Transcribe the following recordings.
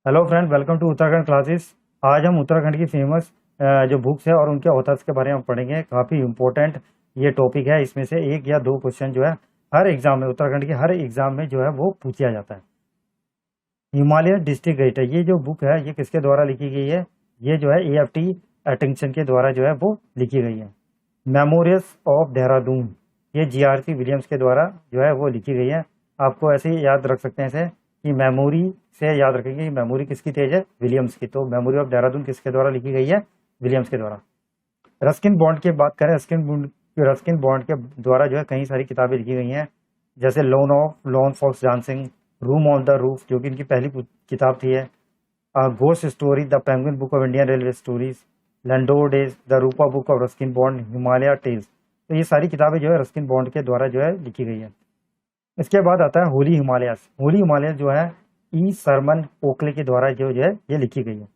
Hello friend, welcome to Uttarakhand classes. आज हम उत्तराखंड की फेमस जो बुक्स है और उनके ऑथर्स के बारे में पढ़ेंगे। काफ़ी इम्पोर्टेंट ये टॉपिक है। इसमें से एक या दो क्वेश्चन जो है हर एग्जाम में, उत्तराखंड के हर एग्जाम में जो है वो पूछा जाता है। हिमालय डिस्ट्रिक्ट गाइड, ये जो बुक है ये किसके द्वारा लिखी गई है? ये जो है AFT अटेंशन के द्वारा जो है वो लिखी गई है। मेमोरियल्स ऑफ देहरादून, ये GRC विलियम्स के द्वारा जो है वो लिखी गई है। आपको ऐसे ही याद रख सकते हैं इसे कि मेमोरी से याद रखेंगे कि मेमोरी किसकी तेज है? विलियम्स की। तो मेमोरी ऑफ देहरादून किसके द्वारा लिखी गई है? विलियम्स के द्वारा। रस्किन बॉन्ड की बात करें, रस्किन बॉन्ड के द्वारा जो है कई सारी किताबें लिखी गई हैं, जैसे lone fox dancing, room on the roof जो कि इनकी पहली किताब थी है, ghost story, the penguin book of Indian railway stories, Landour days, the Rupa book of Ruskin Bond, Himalaya tales. तो ये सारी किताबें जो है रस्किन बॉन्ड के द्वारा जो है लिखी गई है। इसके बाद आता है होली हिमालयस। होली हिमालयस जो है ई सरमन ओकले के द्वारा जो है ये लिखी गई है।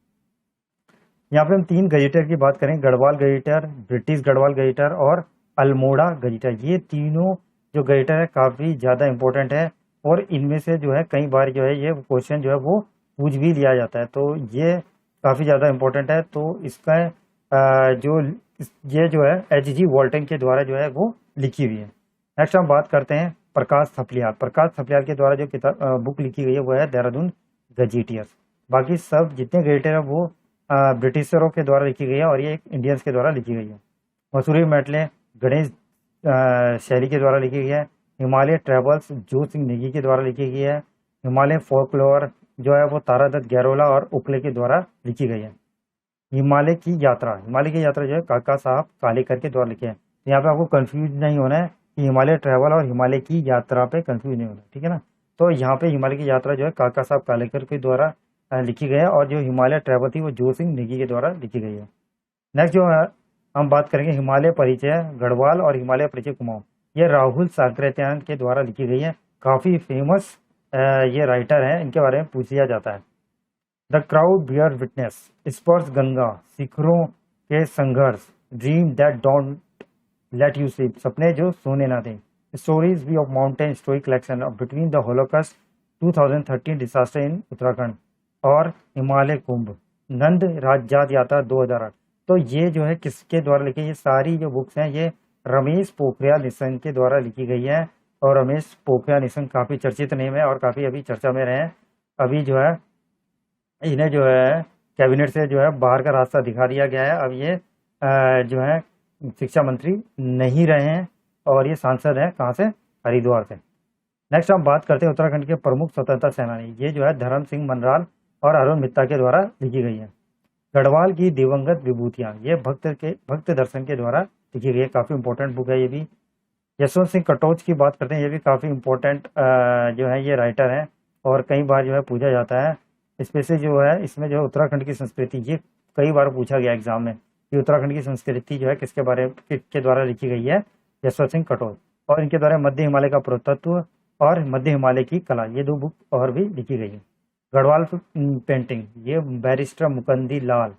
यहाँ पे हम तीन गजेटर की बात करें, गढ़वाल गजेटर, ब्रिटिश गढ़वाल गजेटर और अल्मोड़ा गजेटर। ये तीनों जो गजेटर है काफ़ी ज़्यादा इंपॉर्टेंट है और इनमें से जो है कई बार जो है ये क्वेश्चन जो है वो पूछ भी लिया जाता है। तो ये काफ़ी ज़्यादा इंपॉर्टेंट है। तो इसका जो ये जो है HG वॉल्टन के द्वारा जो है वो लिखी हुई है। नेक्स्ट हम बात करते हैं प्रकाश थपलियाल। प्रकाश थपलियाल के द्वारा जो किताब बुक लिखी गई है वो है देहरादून गजेटियर्स। बाकी सब जितने गजेटर है वो ब्रिटिशरों के द्वारा लिखी गई है और ये एक इंडियंस के द्वारा लिखी गई है। मसूरी मेटले गणेश शैली के द्वारा लिखी गई है। हिमालय ट्रेवल्स जो सिंह नेगी के द्वारा लिखी गई है। हिमालय फोकलोर जो है वो तारादत्त गैरोला और उकले के द्वारा लिखी गई है। हिमालय की यात्रा जो है काका साहब कालेकर के द्वारा लिखे हैं। यहाँ पे आपको कंफ्यूज नहीं होना है कि हिमालय ट्रैवल और हिमालय की यात्रा पे कंफ्यूज नहीं होना, ठीक है ना। तो यहाँ पे हिमालय की यात्रा जो है काका साहब कालेकर के द्वारा लिखी गई है और जो हिमालय ट्रैवल थी वो जोर सिंह नेगी के द्वारा लिखी गई है। नेक्स्ट जो है हम बात करेंगे हिमालय परिचय गढ़वाल और हिमालय परिचय कुमाऊं। ये राहुल साकृत्यायन के द्वारा लिखी गई है। काफ़ी फेमस ये राइटर हैं, इनके बारे में पूछा जाता है। द क्राउड बियर विटनेस, स्पर्श गंगा, शिखरों के संघर्ष, dream that don't let you sleep, सपने जो सोने ना दें, stories we of mountain story collection between the holocaust 2013 disaster in Uttarakhand और हिमालय कुंभ, नंद राजजात यात्रा 2008। तो ये जो है किसके द्वारा लिखी? ये सारी जो बुक्स हैं ये रमेश पोखरियाल निशंक के द्वारा लिखी गई है और रमेश पोखरियाल निशंक काफ़ी चर्चित नेम है और काफ़ी अभी चर्चा में रहे हैं। अभी जो है इन्हें जो है कैबिनेट से जो है बाहर का रास्ता दिखा दिया गया है। अब ये जो है शिक्षा मंत्री नहीं रहे हैं और ये सांसद हैं कहाँ से? हरिद्वार से। नेक्स्ट हम बात करते हैं उत्तराखंड के प्रमुख स्वतंत्रता सेनानी। ये जो है धर्म सिंह मनराल और अरुण मित्ता के द्वारा लिखी गई है। गढ़वाल की दिवंगत विभूतियाँ, ये भक्त दर्शन के द्वारा लिखी गई है। काफ़ी इंपॉर्टेंट बुक है ये भी। यशवंत सिंह कटोच की बात करते हैं, ये भी काफ़ी इंपॉर्टेंट जो है ये राइटर हैं और कई बार जो है पूछा जाता है। स्पेशली जो है इसमें जो है उत्तराखंड की संस्कृति, ये कई बार पूछा गया एग्जाम में कि उत्तराखंड की संस्कृति जो है किसके बारे के द्वारा लिखी गई है? यशवंत सिंह कटोच। और इनके द्वारा मध्य हिमालय का पुरातत्व और मध्य हिमालय की कला, ये दो बुक और भी लिखी गई है। गढ़वाल पेंटिंग, ये बैरिस्टर मुकंदी लाल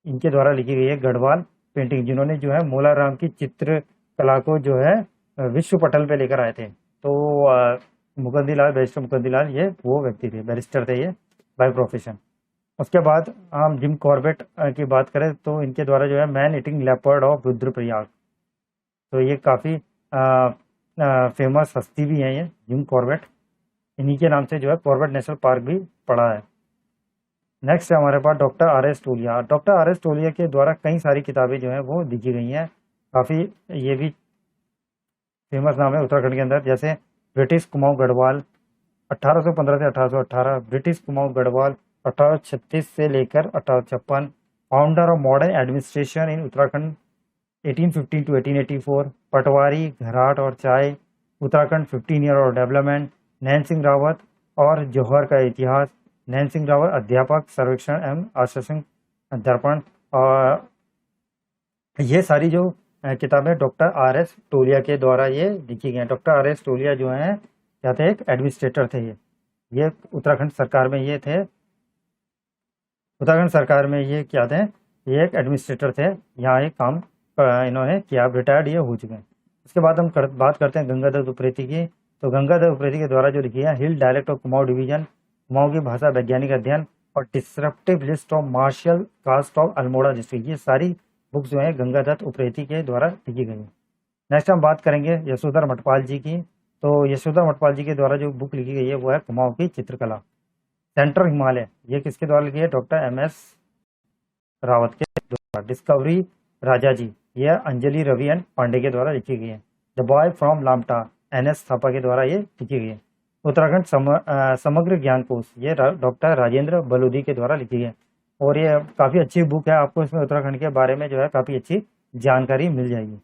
इनके द्वारा लिखी गई है गढ़वाल पेंटिंग, जिन्होंने जो है मोलाराम की चित्र कला को जो है विश्व पटल पे लेकर आए थे। तो मुकंदीलाल, बैरिस्टर मुकंदीलाल ये वो व्यक्ति थे, बैरिस्टर थे ये बाय प्रोफेशन। उसके बाद हम जिम कॉर्बेट की बात करें तो इनके द्वारा जो है man eating leopard of Rudraprayag, तो ये काफ़ी फेमस हस्ती भी हैं ये जिम कॉर्बेट। इन्हीं के नाम से जो है कॉर्बेट नेशनल पार्क भी पड़ा है। नेक्स्ट है हमारे पास डॉक्टर R.S. टोलिया। Doctor R.S. टोलिया के द्वारा कई सारी किताबें जो हैं वो लिखी गई हैं। काफ़ी ये भी फेमस नाम है उत्तराखंड के अंदर, जैसे ब्रिटिश कुमाऊं गढ़वाल 1815 से 1818, ब्रिटिश कुमाऊं गढ़वाल 1836 से लेकर 1856, founder of modern administration in Uttarakhand 1815 to 1884, पटवारी घराट और चाय, उत्तराखंड 15 ईयर और डेवलपमेंट, नैन सिंह रावत और जौहर का इतिहास, नैन सिंह रावत अध्यापक सर्वेक्षण एवं आश्वासन दर्पण। और ये सारी जो किताबें डॉक्टर R.S. टोलिया के द्वारा ये लिखी गई हैं। Doctor R.S. टोलिया जो हैं क्या थे? एक एडमिनिस्ट्रेटर थे ये उत्तराखंड सरकार में ये थे, उत्तराखंड सरकार में ये क्या थे? ये एक एडमिनिस्ट्रेटर थे, यहाँ एक काम इन्होंने किया, रिटायर्ड ये हो चुके हैं। उसके बाद हम बात करते हैं गंगाधर उप्रेती की। तो गंगाधर उप्रेती के द्वारा जो लिखी है hill dialect of Kumaon division, Kumaon की भाषा वैज्ञानिक अध्ययन और disruptive list of martial caste of Almora district, ये सारी बुक्स जो है गंगादत्त उप्रेती के द्वारा लिखी गई हैं। नेक्स्ट हम बात करेंगे यशोधर मठपाल जी की। तो यशोधर मठपाल जी के द्वारा जो बुक लिखी गई है वो है कुमाऊं की चित्रकला। सेंट्रल हिमालय, ये किसके द्वारा लिखी है? डॉक्टर MS रावत के द्वारा। डिस्कवरी राजा जी, यह अंजलि रवि एंड पांडे के द्वारा लिखी गई है। The boy from Lamta, NS Thapa के द्वारा ये लिखी गई है। उत्तराखंड समग्र ज्ञान कोश, ये डॉक्टर राजेंद्र बलूदी के द्वारा लिखी है और ये काफ़ी अच्छी बुक है। आपको इसमें उत्तराखंड के बारे में जो है काफ़ी अच्छी जानकारी मिल जाएगी।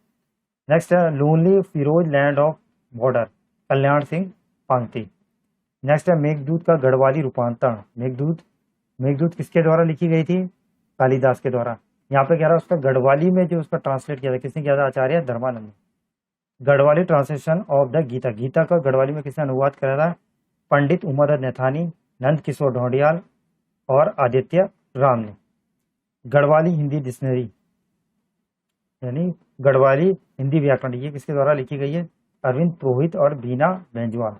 नेक्स्ट है लोनली फिरोज land of border, Kalyan Singh Pangti. Next है मेघदूत का गढ़वाली रूपांतरण। मेघदूत किसके द्वारा लिखी गई थी? कालिदास के द्वारा। यहाँ पे कह रहा है उसका गढ़वाली में जो उसका ट्रांसलेट किया था किसने किया था? आचार्य धर्मानंद ने। Garhwali translation of the Gita, Gita का गढ़वाली में किसने अनुवाद करा था? पंडित उमादत्त नैथानी, नंद किशोर ढोंडियाल और आदित्य राम ने। गढ़वाली हिंदी डिक्शनरी यानी गढ़वाली हिंदी व्याकरण, ये किसके द्वारा लिखी गई है? अरविंद पुरोहित और बीना बेंजवाल।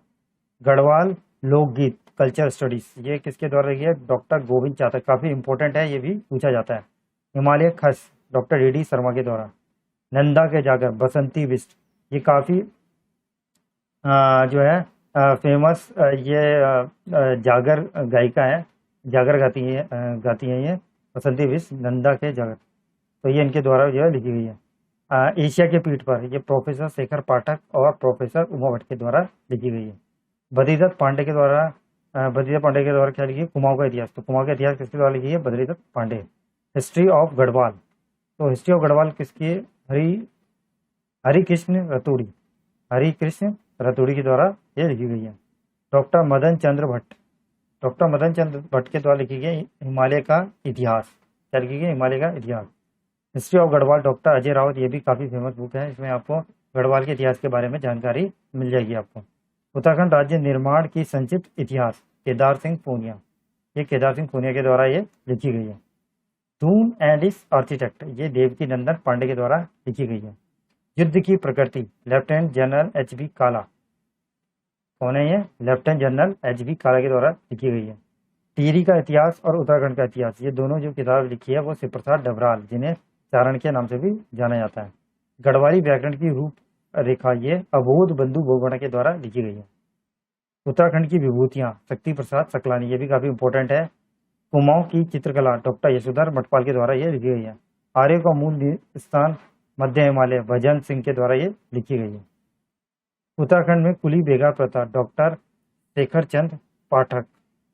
गढ़वाल लोकगीत कल्चर स्टडीज, ये किसके द्वारा लिखी है? डॉक्टर गोविंद चातक। काफ़ी इंपॉर्टेंट है, ये भी पूछा जाता है। हिमालय खस, डॉक्टर DD शर्मा के द्वारा। नंदा के जागर, बसंती बिष्ट, ये काफ़ी जो है फेमस ये जागर गायिका है, जागर गाती हैं ये बसंती बिष्ट, नंदा के जागर। तो ये इनके द्वारा जो है लिखी गई है। एशिया के पीठ पर, ये प्रोफेसर शेखर पाठक और प्रोफेसर उमा भट्ट के द्वारा लिखी गई है। बद्रीदत्त पांडे के द्वारा क्या लिखी है? कुमाऊं का इतिहास। तो कुमाऊं का इतिहास किसके द्वारा लिखी है? बद्रीदत्त पांडे। हिस्ट्री ऑफ गढ़वाल, तो हिस्ट्री ऑफ गढ़वाल किसकी है? हरिकृष्ण रतूड़ी के द्वारा ये लिखी गई है। डॉक्टर मदन चंद्र भट्ट के द्वारा लिखी गई हिमालय का इतिहास। क्या लिखी गई? हिमालय का इतिहास। History of Garhwal doctor Ajay Rawat, ये भी काफ़ी फेमस बुक है। इसमें आपको गढ़वाल के इतिहास के बारे में जानकारी मिल जाएगी आपको। उत्तराखंड राज्य निर्माण की संक्षिप्त इतिहास, केदार सिंह पूनिया, ये केदार सिंह पूनिया के द्वारा ये लिखी गई है। धूम एंड इस आर्किटेक्ट, ये देवकी नंदन पांडे के द्वारा लिखी गई है। युद्ध की प्रकृति, लेफ्टिनेंट जनरल HB काला। कौन है ये? लेफ्टिनेंट जनरल HB काला के द्वारा लिखी गई है। टिहरी का इतिहास और उत्तराखंड का इतिहास, ये दोनों जो किताब लिखी है वो शिव प्रसाद डबराल, जिन्हें चारण के नाम से भी जाना जाता है। गढ़वाली व्याकरण की रूपरेखा, ये अबोध बंधु बोगड़ा के द्वारा लिखी गई है। उत्तराखंड की विभूतियाँ, शक्ति प्रसाद सकलानी, ये भी काफ़ी इंपॉर्टेंट है। कुमाऊं की चित्रकला, डॉक्टर यशोधर मठपाल के द्वारा ये लिखी गई है। आर्य का मूल स्थान मध्य हिमालय, भजन सिंह के द्वारा ये लिखी गई है। उत्तराखंड में कुली बेगा प्रथा, डॉक्टर शेखर चंद पाठक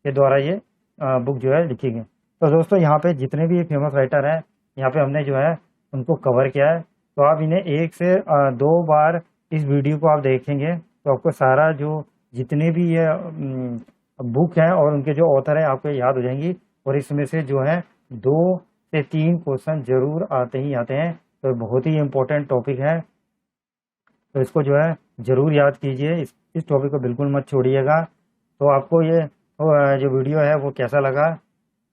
के द्वारा ये बुक जो है लिखी गई। तो दोस्तों यहाँ पे जितने भी फेमस राइटर हैं यहाँ पे हमने जो है उनको कवर किया है। तो आप इन्हें 1 से 2 बार इस वीडियो को आप देखेंगे तो आपको सारा जो जितने भी ये बुक हैं और उनके जो ऑथर हैं आपको याद हो जाएंगी। और इसमें से जो है 2 से 3 क्वेश्चन जरूर आते ही आते हैं। तो बहुत ही इम्पोर्टेंट टॉपिक है, तो इसको जो है ज़रूर याद कीजिए। इस टॉपिक को बिल्कुल मत छोड़िएगा। तो आपको ये जो वीडियो है वो कैसा लगा?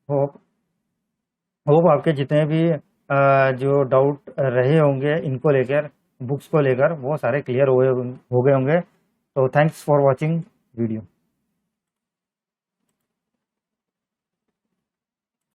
होप आपके जितने भी जो डाउट रहे होंगे इनको लेकर, बुक्स को लेकर, वो सारे क्लियर हो गए होंगे। तो थैंक्स फॉर वॉचिंग वीडियो।